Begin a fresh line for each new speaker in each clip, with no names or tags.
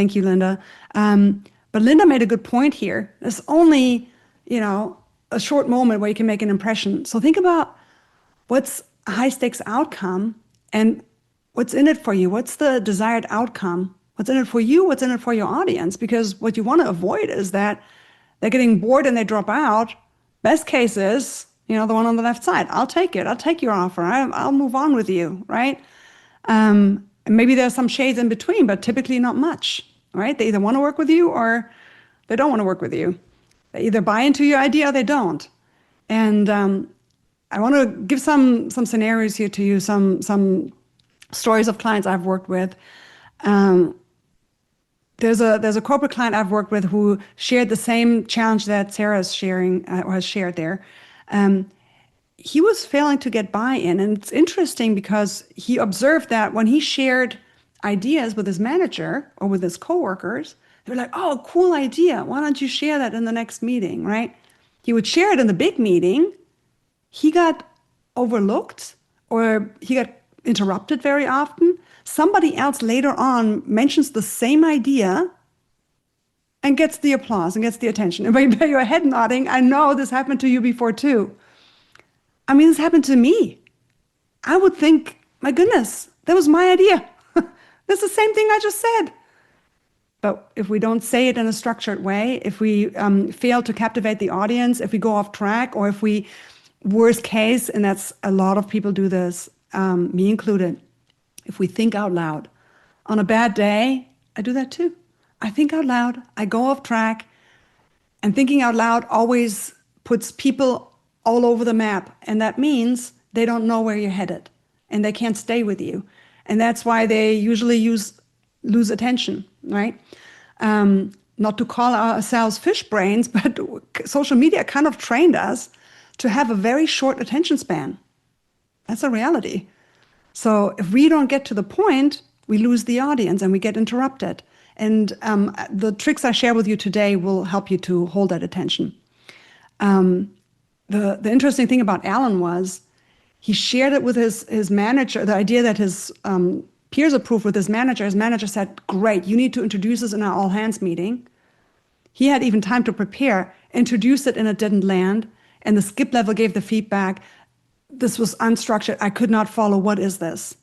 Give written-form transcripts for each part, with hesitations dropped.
Thank you, Linda. But Linda made a good point here. There's only, a short moment where you can make an impression. So think about what's a high stakes outcome and what's in it for you. What's the desired outcome? What's in it for you? What's in it for your audience? Because what you want to avoid is that they're getting bored and they drop out. Best case is, the one on the left side. I'll take it. I'll take your offer. I'll move on with you, right? And maybe there's some shades in between, but typically not much, right? They either want to work with you or they don't want to work with you. They either buy into your idea or they don't. And I want to give some scenarios here to you, some stories of clients I've worked with. There's a corporate client I've worked with who shared the same challenge that Sarah's sharing or has shared there. He was failing to get buy-in, and it's interesting because he observed that when he shared ideas with his manager or with his coworkers, they were like, "Oh, cool idea. Why don't you share that in the next meeting?" Right? He would share it in the big meeting. He got overlooked or he got interrupted very often. Somebody else later on mentions the same idea and gets the applause and gets the attention. And by your head nodding, I know this happened to you before too. I mean, this happened to me. I would think, my goodness, that was my idea. That's the same thing I just said. But if we don't say it in a structured way, if we fail to captivate the audience, if we go off track, or if we, worst case, and that's a lot of people do this, me included, if we think out loud. On a bad day, I do that too. I think out loud, I go off track, and thinking out loud always puts people all over the map. And that means they don't know where you're headed and they can't stay with you. And that's why they usually lose attention, right? Not to call ourselves fish brains, but social media kind of trained us to have a very short attention span. That's a reality. So if we don't get to the point, we lose the audience and we get interrupted. And the tricks I share with you today will help you to hold that attention. The interesting thing about Alan was he shared it with his manager, the idea that his peers approved with his manager. His manager said, "Great, you need to introduce this in our all hands meeting." He had even time to prepare, introduced it, and it didn't land. And the skip level gave the feedback, "This was unstructured. I could not follow. What is this?"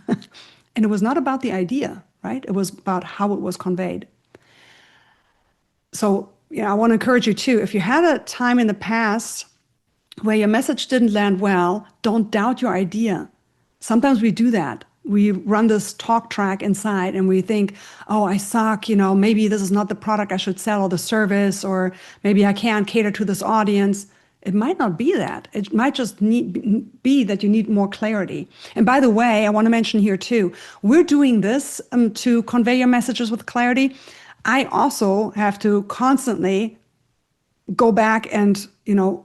And it was not about the idea, right? It was about how it was conveyed. So, I want to encourage you too, if you had a time in the past where your message didn't land well, don't doubt your idea. Sometimes we do that. We run this talk track inside and we think, "Oh, I suck, maybe this is not the product I should sell or the service, or maybe I can't cater to this audience." It might not be that. It might just be that you need more clarity. And by the way, I want to mention here too, we're doing this to convey your messages with clarity. I also have to constantly go back and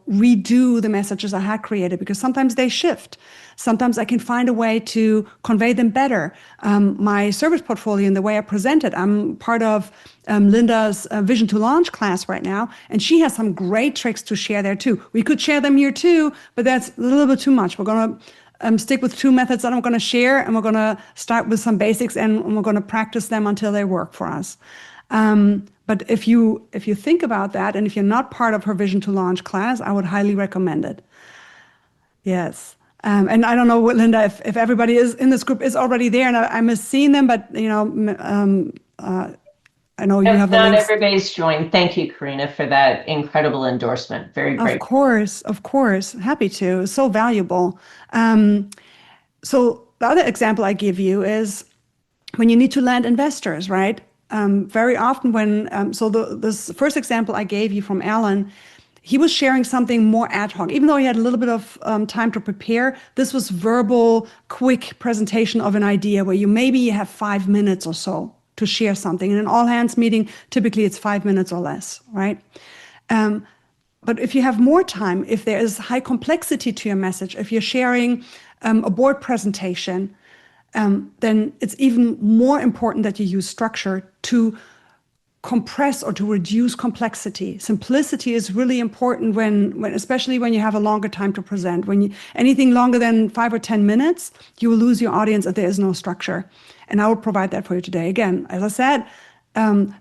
redo the messages I had created, because sometimes they shift. Sometimes I can find a way to convey them better. My service portfolio and the way I present it, I'm part of Linda's Vision to Launch class right now, and she has some great tricks to share there too. We could share them here too, but that's a little bit too much. We're going to stick with two methods that I'm going to share, and we're going to start with some basics, and we're going to practice them until they work for us. But if you think about that, and if you're not part of her Vision to Launch class, I would highly recommend it. Yes. And I don't know, Linda, if everybody is in this group is already there, and I miss seeing them, but I know you have the links.
Not everybody's joined. Thank you, Karina, for that incredible endorsement. Very great.
Of course. Happy to. So valuable. So the other example I give you is when you need to land investors, right? Very often this first example I gave you from Alan, he was sharing something more ad hoc. Even though he had a little bit of time to prepare, this was verbal, quick presentation of an idea where you maybe have 5 minutes or so to share something. In an all-hands meeting, typically it's 5 minutes or less, right? But if you have more time, if there is high complexity to your message, if you're sharing a board presentation, then it's even more important that you use structure to compress or to reduce complexity. Simplicity is really important when especially when you have a longer time to present. Anything longer than 5 or 10 minutes, you will lose your audience if there is no structure. And I will provide that for you today. Again, as I said,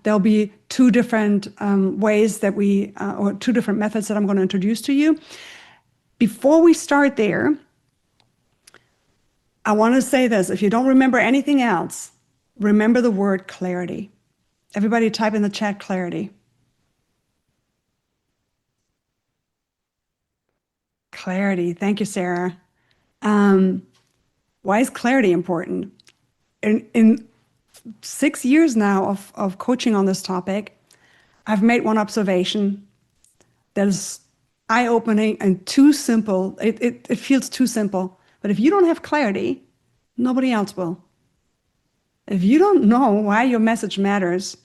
There'll be two different ways that or two different methods that I'm going to introduce to you. Before we start there, I want to say this. If you don't remember anything else, remember the word clarity. Everybody type in the chat clarity. Clarity. Thank you, Sarah. Why is clarity important? In 6 years now of coaching on this topic, I've made one observation that is eye-opening and too simple. It feels too simple. But if you don't have clarity, nobody else will. If you don't know why your message matters,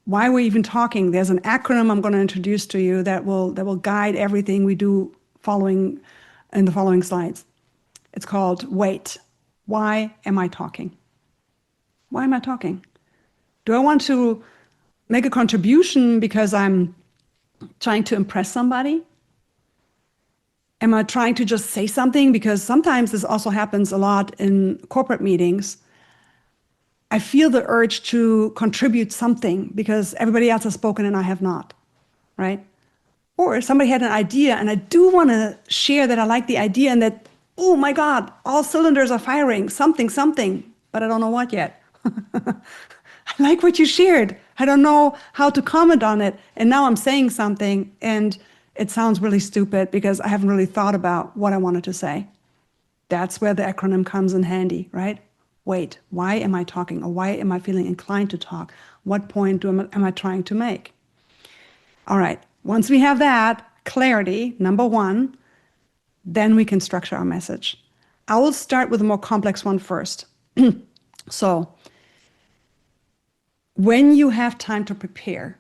why we're even talking, there's an acronym I'm going to introduce to you that will guide everything we do following in the following slides. It's called WAIT. Why am I talking? Why am I talking? Do I want to make a contribution because I'm trying to impress somebody? Am I trying to just say something? Because sometimes this also happens a lot in corporate meetings. I feel the urge to contribute something because everybody else has spoken and I have not, right? Or somebody had an idea and I do want to share that I like the idea and that, oh my God, all cylinders are firing, something, but I don't know what yet. I like what you shared. I don't know how to comment on it. And now I'm saying something and it sounds really stupid because I haven't really thought about what I wanted to say. That's where the acronym comes in handy, right? Wait, why am I talking? Or why am I feeling inclined to talk? What point am I trying to make? All right, once we have that clarity, number one, then we can structure our message. I will start with a more complex one first. So, when you have time to prepare,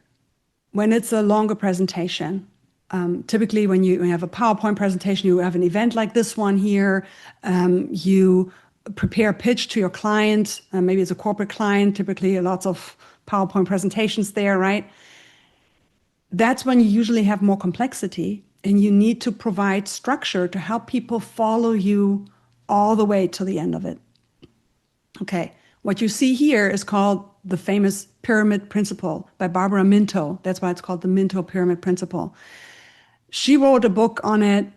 when it's a longer presentation, typically when you have a PowerPoint presentation, you have an event like this one here, you prepare a pitch to your client, maybe it's a corporate client, typically lots of PowerPoint presentations there, right? That's when you usually have more complexity and you need to provide structure to help people follow you all the way to the end of it. Okay, what you see here is called the famous pyramid principle by Barbara Minto. That's why it's called the Minto pyramid principle. She wrote a book on it,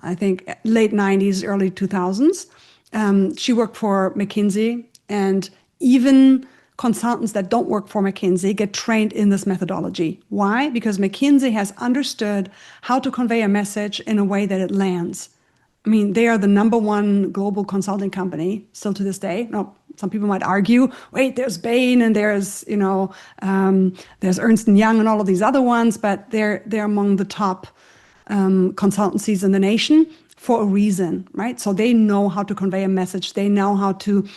I think late 90s, early 2000s. She worked for McKinsey, and even consultants that don't work for McKinsey get trained in this methodology. Why? Because McKinsey has understood how to convey a message in a way that it lands. I mean, they are the number one global consulting company still to this day. Now, some people might argue, wait, there's Bain and there's, there's Ernst & Young and all of these other ones, but they're among the top consultancies in the nation for a reason, right? So they know how to convey a message. They know how to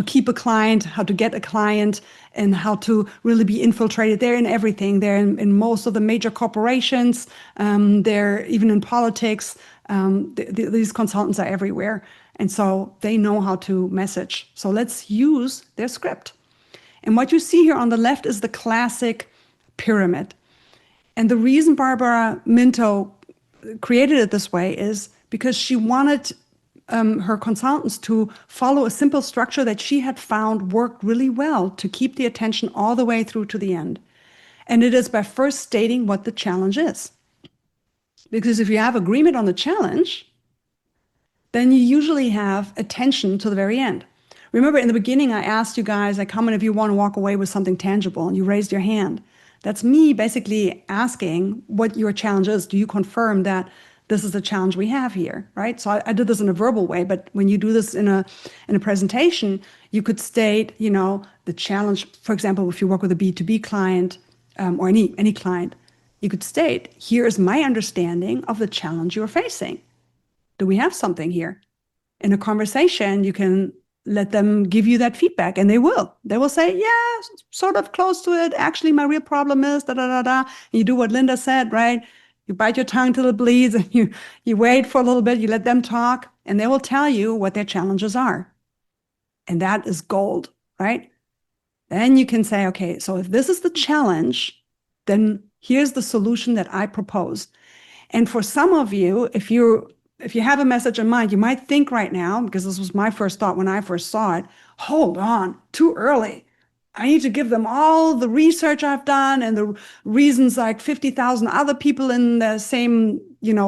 keep a client, how to get a client, and how to really be infiltrated. They're in everything. They're in most of the major corporations. They're even in politics. These consultants are everywhere. And so they know how to message. So let's use their script. And what you see here on the left is the classic pyramid. And the reason Barbara Minto created it this way is because she wanted her consultants to follow a simple structure that she had found worked really well to keep the attention all the way through to the end. And it is by first stating what the challenge is. Because if you have agreement on the challenge, then you usually have attention to the very end. Remember in the beginning, I asked you guys, like, how many of you want to walk away with something tangible? And you raised your hand. That's me basically asking what your challenge is. Do you confirm that this is the challenge we have here, right? So I did this in a verbal way, but when you do this in a presentation, you could state, the challenge. For example, if you work with a B2B client or any client, you could state, here is my understanding of the challenge you're facing. Do we have something here? In a conversation, you can let them give you that feedback, and they will. They will say, yeah, sort of close to it. Actually, my real problem is da da da da. And you do what Linda said, right? You bite your tongue till it bleeds, and you wait for a little bit. You let them talk, and they will tell you what their challenges are. And that is gold, right? Then you can say, okay, so if this is the challenge, then here's the solution that I propose. And for some of you, if you have a message in mind, you might think right now, because this was my first thought when I first saw it, hold on, too early. I need to give them all the research I've done and the reasons like 50,000 other people in the same,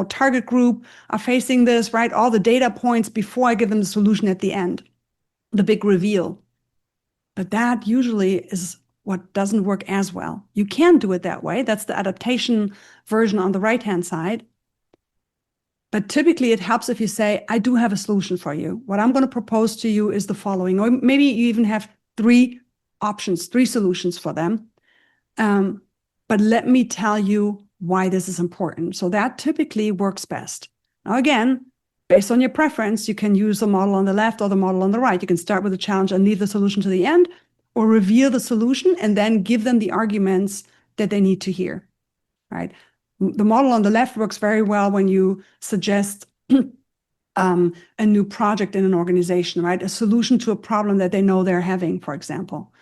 target group are facing this, right? All the data points before I give them the solution at the end, the big reveal. But that usually is what doesn't work as well. You can do it that way. That's the adaptation version on the right-hand side. But typically it helps if you say, I do have a solution for you. What I'm going to propose to you is the following, or maybe you even have 3 options, 3 solutions for them. But let me tell you why this is important. So that typically works best. Now, again, based on your preference, you can use the model on the left or the model on the right. You can start with a challenge and leave the solution to the end, or reveal the solution and then give them the arguments that they need to hear, right? The model on the left works very well when you suggest a new project in an organization, right? A solution to a problem that they know they're having, for example.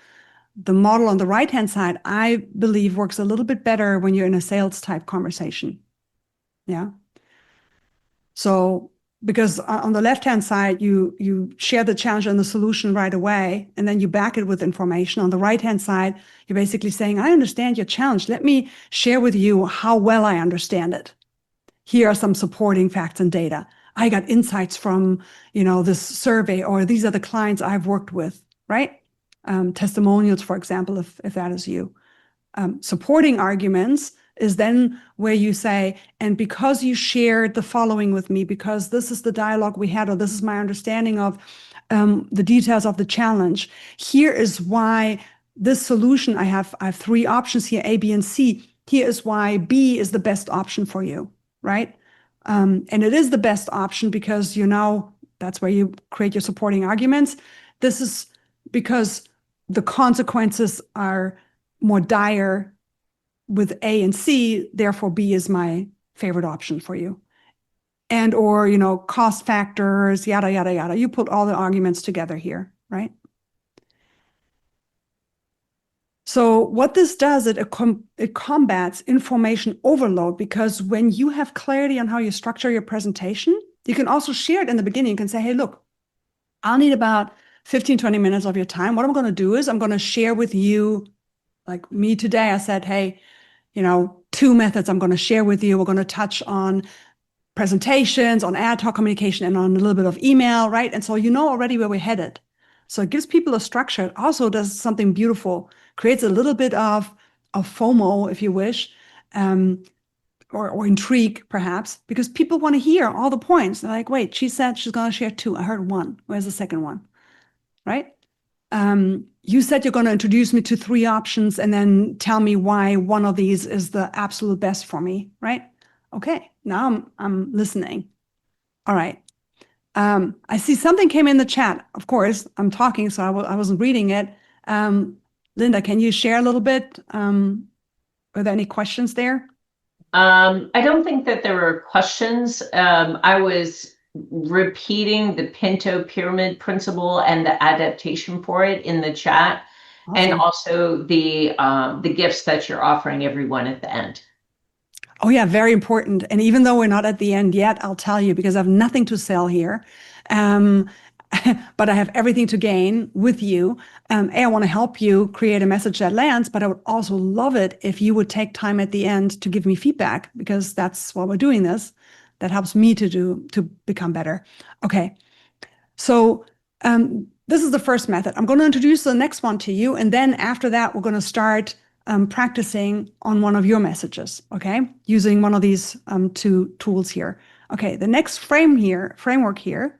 The model on the right-hand side, I believe, works a little bit better when you're in a sales type conversation. Yeah. So because on the left-hand side, you share the challenge and the solution right away, and then you back it with information. On the right-hand side, you're basically saying, I understand your challenge. Let me share with you how well I understand it. Here are some supporting facts and data. I got insights from, this survey, or these are the clients I've worked with, right? Testimonials, for example, if that is you. Supporting arguments is then where you say, and because you shared the following with me, because this is the dialogue we had, or this is my understanding of the details of the challenge, here is why this solution, I have 3 options here, A, B, and C. Here is why B is the best option for you, right? And it is the best option because that's where you create your supporting arguments. This is because the consequences are more dire with A and C, therefore B is my favorite option for you. And or, cost factors, yada, yada, yada. You put all the arguments together here, right? So what this does, it combats information overload, because when you have clarity on how you structure your presentation, you can also share it in the beginning. You can say, hey, look, I'll need about 15, 20 minutes of your time. What I'm going to do is I'm going to share with you, like me today, I said, hey, 2 methods I'm going to share with you. We're going to touch on presentations, on ad hoc communication, and on a little bit of email, right? And so already where we're headed. So it gives people a structure. It also does something beautiful, creates a little bit of FOMO, if you wish, or intrigue, perhaps, because people want to hear all the points. They're like, wait, she said she's going to share 2. I heard 1. Where's the second one, right? You said you're going to introduce me to 3 options and then tell me why one of these is the absolute best for me, right? Okay, now I'm listening. All right. I see something came in the chat. Of course, I'm talking, so I wasn't reading it. Linda, can you share a little bit? Are there any questions there?
I don't think that there were questions. I was repeating the Pinto pyramid principle and the adaptation for it in the chat, and
Awesome.
also the gifts that you're offering everyone at the end.
Oh yeah, very important. And even though we're not at the end yet, I'll tell you, because I have nothing to sell here. But I have everything to gain with you. I want to help you create a message that lands, but I would also love it if you would take time at the end to give me feedback, because that's why we're doing this. That helps me to become better. Okay, so this is the first method. I'm going to introduce the next one to you, and then after that, we're going to start practicing on one of your messages, okay? Using one of these 2 tools here. Okay, the next framework here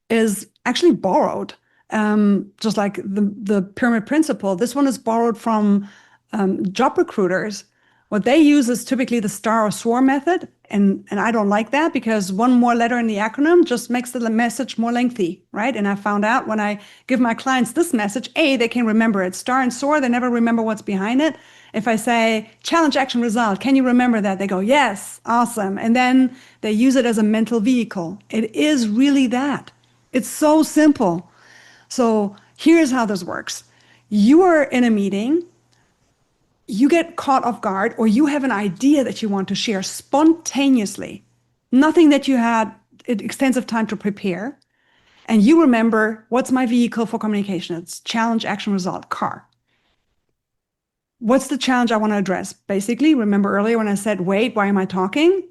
is actually borrowed, just like the pyramid principle. This one is borrowed from job recruiters. What they use is typically the star or SOAR method, and I don't like that, because one more letter in the acronym just makes the message more lengthy, right? And I found out when I give my clients this message, they can remember it. Star and SOAR, they never remember what's behind it. If I say challenge, action, result, can you remember that? They go, yes, awesome. And then they use it as a mental vehicle. It is really that. It's so simple. So here's how this works. You are in a meeting, you get caught off guard, or you have an idea that you want to share spontaneously, nothing that you had extensive time to prepare. And you remember, what's my vehicle for communication? It's challenge, action, result, car. What's the challenge I want to address? Basically, remember earlier when I said, wait, why am I talking?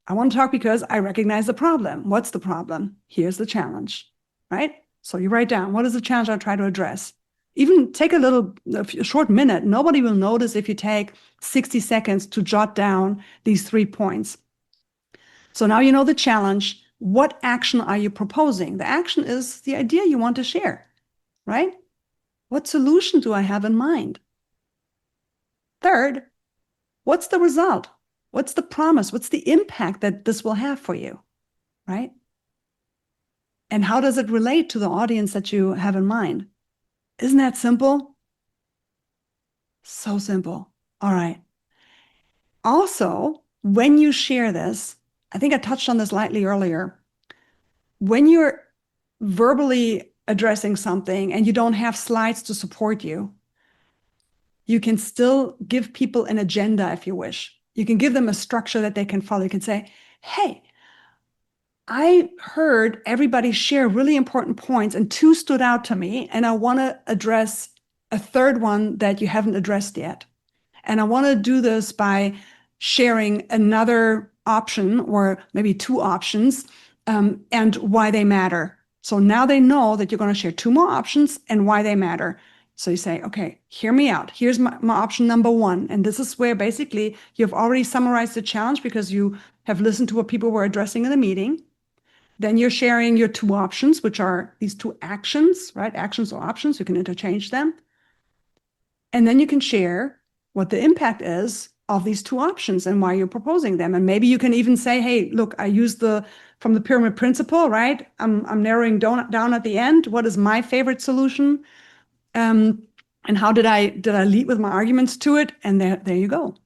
I want to talk because I recognize the problem. What's the problem? Here's the challenge, right? So you write down, what is the challenge I try to address? Even take a short minute. Nobody will notice if you take 60 seconds to jot down these 3 points. So now you know the challenge. What action are you proposing? The action is the idea you want to share, right? What solution do I have in mind? Third, what's the result? What's the promise? What's the impact that this will have for you, right? And how does it relate to the audience that you have in mind? Isn't that simple? So simple. All right. Also, when you share this, I think I touched on this lightly earlier. When you're verbally addressing something and you don't have slides to support you, you can still give people an agenda if you wish. You can give them a structure that they can follow. You can say, hey, I heard everybody share really important points, and two stood out to me, and I want to address a third one that you haven't addressed yet. And I want to do this by sharing another option or maybe two options and why they matter. So now they know that you're going to share two more options and why they matter. So you say, okay, hear me out. Here's my option number one. And this is where basically you've already summarized the challenge because you have listened to what people were addressing in the meeting. Then you're sharing your two options, which are these two actions, right? Actions or options. You can interchange them. And then you can share what the impact is of these two options and why you're proposing them. And maybe you can even say, hey, look, I used from the pyramid principle, right? I'm narrowing down at the end. What is my favorite solution? And how did I lead with my arguments to it? And there you go.